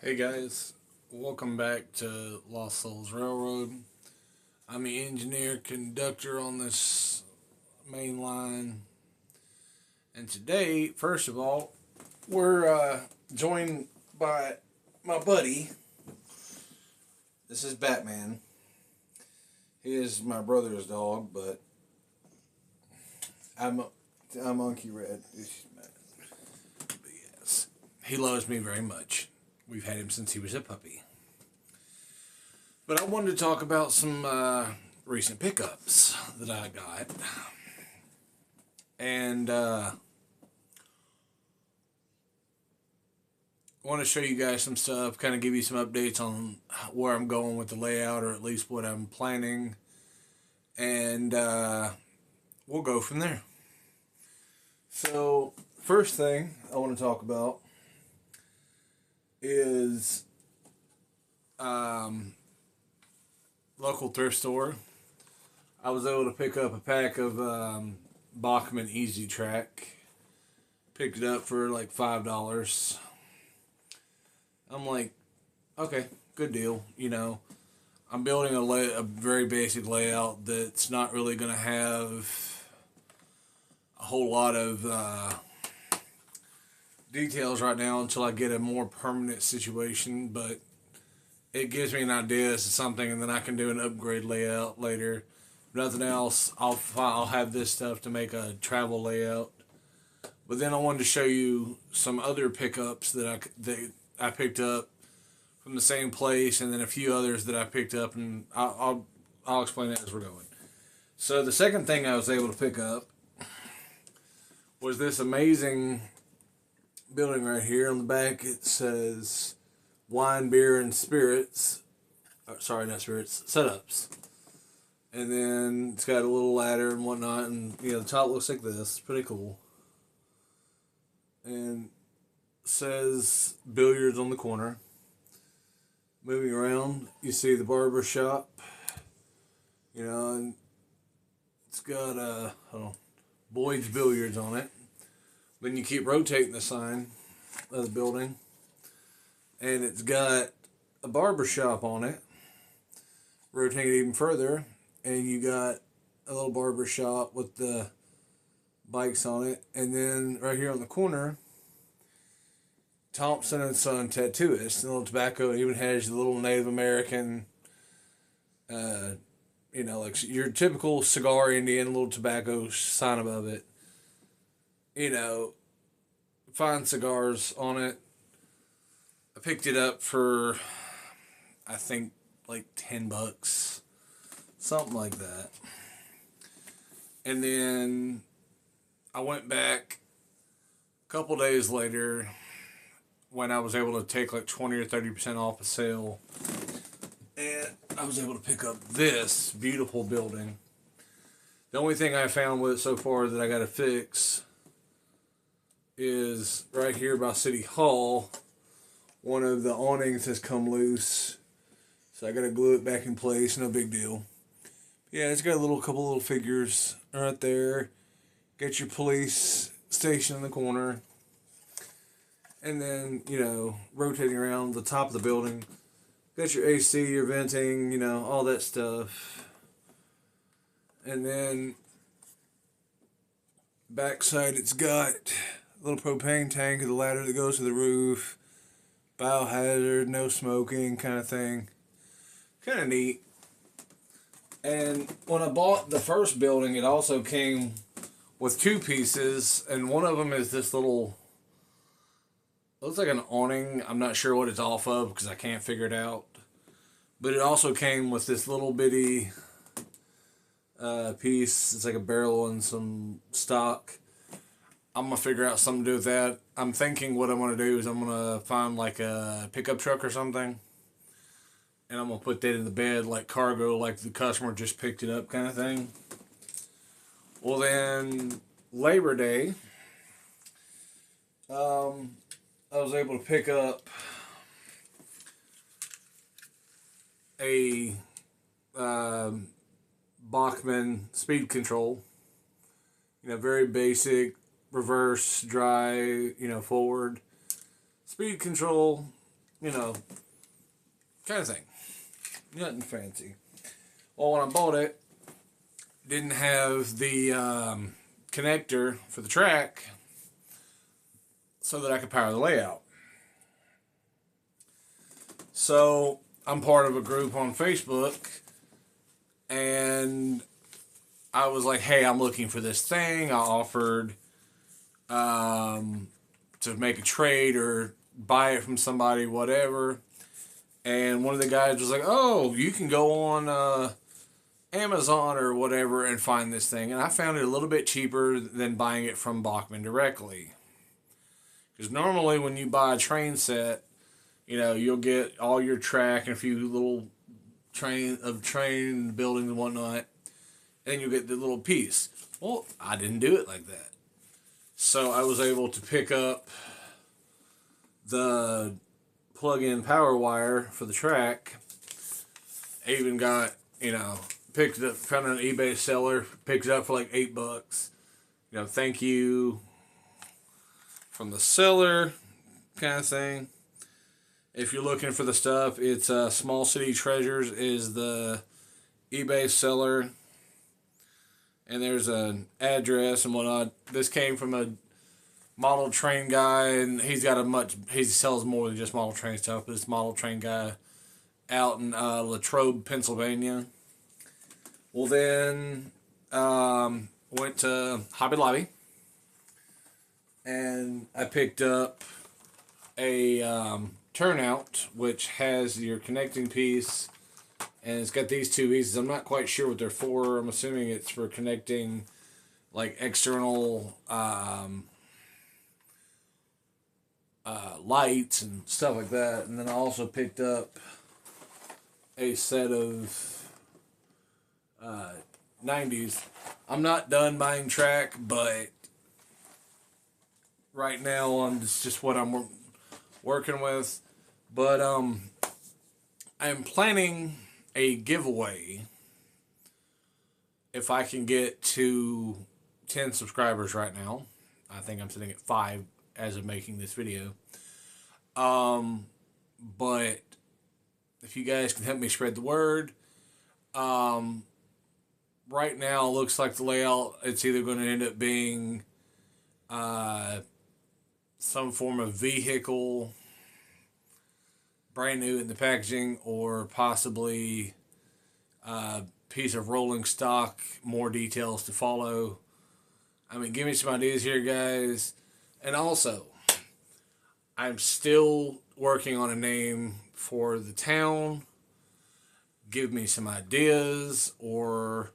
Hey guys, welcome back to Lost Souls Railroad. I'm the engineer conductor on this main line, and today, first of all, we're joined by my buddy. This is Batman. He is my brother's dog, but I'm Monkey Red. But yes, he loves me very much. We've had him since he was a puppy. But I wanted to talk about some recent pickups that I got. And I want to show you guys some stuff, kind of give you some updates on where I'm going with the layout, or at least what I'm planning. And we'll go from there. So, first thing I want to talk about is local thrift store. I was able to pick up a pack of Bachman Easy Track. Picked it up for like $5. I'm like, okay, good deal. I'm building a very basic layout that's not really going to have a whole lot of details right now until I get a more permanent situation, but it gives me an idea as to something, and then I can do an upgrade layout later. If nothing else, I'll have this stuff to make a travel layout. But then I wanted to show you some other pickups that I picked up from the same place, and then a few others that I picked up, and I'll explain that as we're going. So the second thing I was able to pick up was this amazing building right here. On the back it says wine, beer, and spirits. Sorry, not spirits, setups. And then it's got a little ladder and whatnot, and the top looks like this. It's pretty cool. And says billiards on the corner. Moving around, you see the barber shop. And it's got Boyd's Billiards on it. Then you keep rotating the sign of the building, and it's got a barber shop on it. Rotate it even further, and you got a little barber shop with the bikes on it. And then right here on the corner, Thompson and Son Tattooist, and a little tobacco. It even has the little Native American, like your typical cigar Indian little tobacco sign above it. Fine cigars on it. I picked it up for, I think, like $10, something like that. And then I went back a couple days later when I was able to take like 20 or 30% off a sale, and I was able to pick up this beautiful building. The only thing I found with it so far that I got to fix is right here by City Hall. One of the awnings has come loose, so I got to glue it back in place. No big deal. Yeah, it's got a couple little figures right there. Got your police station in the corner. And then, rotating around the top of the building. Got your AC, your venting, all that stuff. And then, backside, it's got a little propane tank, the ladder that goes to the roof. Biohazard, no smoking kind of thing. Kind of neat. And when I bought the first building, it also came with two pieces, and one of them is this little, looks like an awning. I'm not sure what it's off of because I can't figure it out. But it also came with this little bitty piece. It's like a barrel and some stock. I'm going to figure out something to do with that. I'm thinking what I'm going to do is I'm going to find like a pickup truck or something, and I'm going to put that in the bed like cargo, like the customer just picked it up kind of thing. Well, then Labor Day, I was able to pick up a Bachman speed control. Very basic, reverse, dry, forward. Speed control, you know, kind of thing. Nothing fancy. Well, when I bought it, didn't have the connector for the track so that I could power the layout. So I'm part of a group on Facebook, and I was like, hey, I'm looking for this thing. I offered to make a trade or buy it from somebody, whatever. And one of the guys was like, oh, you can go on Amazon or whatever and find this thing. And I found it a little bit cheaper than buying it from Bachman directly. Because normally when you buy a train set, you know, you'll get all your track and a few little train buildings and whatnot. And you'll get the little piece. Well, I didn't do it like that. So I was able to pick up the plug-in power wire for the track. I even got, you know, picked it up, found an eBay seller, picked it up for like $8. You know, thank you from the seller, kind of thing. If you're looking for the stuff, it's Small City Treasures is the eBay seller. And there's an address and whatnot. This came from a model train guy, and he sells more than just model train stuff, but it's model train guy out in Latrobe, Pennsylvania. Well, then went to Hobby Lobby, and I picked up a turnout, which has your connecting piece, and it's got these two pieces. I'm not quite sure what they're for. I'm assuming it's for connecting like external lights and stuff like that. And then I also picked up a set of 90s. I'm not done buying track, but right now it's just what I'm working with. But I'm planning a giveaway if I can get to 10 subscribers right now. I think I'm sitting at 5 as of making this video. But if you guys can help me spread the word, right now it looks like the layout, it's either going to end up being some form of vehicle, brand new in the packaging, or possibly a piece of rolling stock, more details to follow. I mean, give me some ideas here, guys. And also, I'm still working on a name for the town. Give me some ideas, or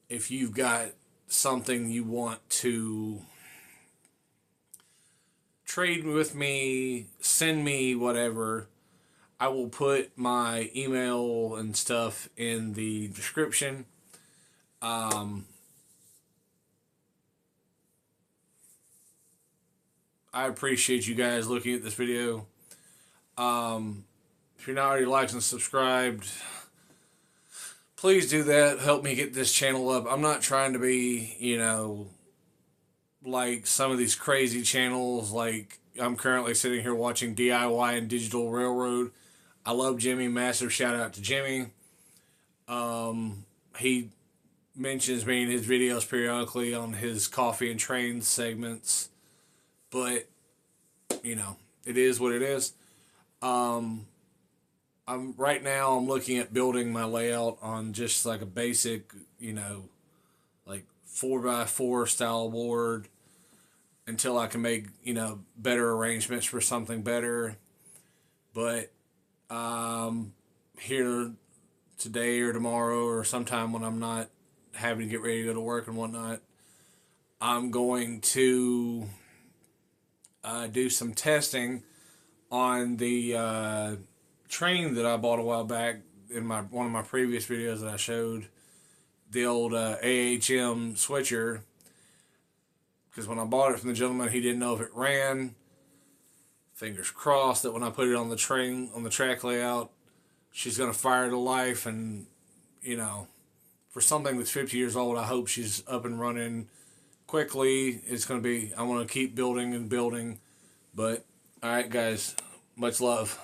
if you've got something you want to trade with me, send me, whatever. I will put my email and stuff in the description. I appreciate you guys looking at this video. If you're not already liked and subscribed, please do that. Help me get this channel up. I'm not trying to be, you know, like some of these crazy channels. Like, I'm currently sitting here watching DIY and Digital Railroad. I love Jimmy. Massive shout out to Jimmy. He mentions me in his videos periodically on his coffee and train segments. But, you know, it is what it is. I'm looking at building my layout on just like a basic, you know, like 4x4 style board until I can make, you know, better arrangements for something better. But here today or tomorrow or sometime when I'm not having to get ready to go to work and whatnot, I'm going to do some testing on the train that I bought a while back in one of my previous videos that I showed, the old AHM switcher. Because when I bought it from the gentleman, he didn't know if it ran. Fingers crossed that when I put it on the train, on the track layout, she's going to fire to life. And, you know, for something that's 50 years old, I hope she's up and running quickly. It's going to be, I want to keep building and building. But, all right, guys, much love.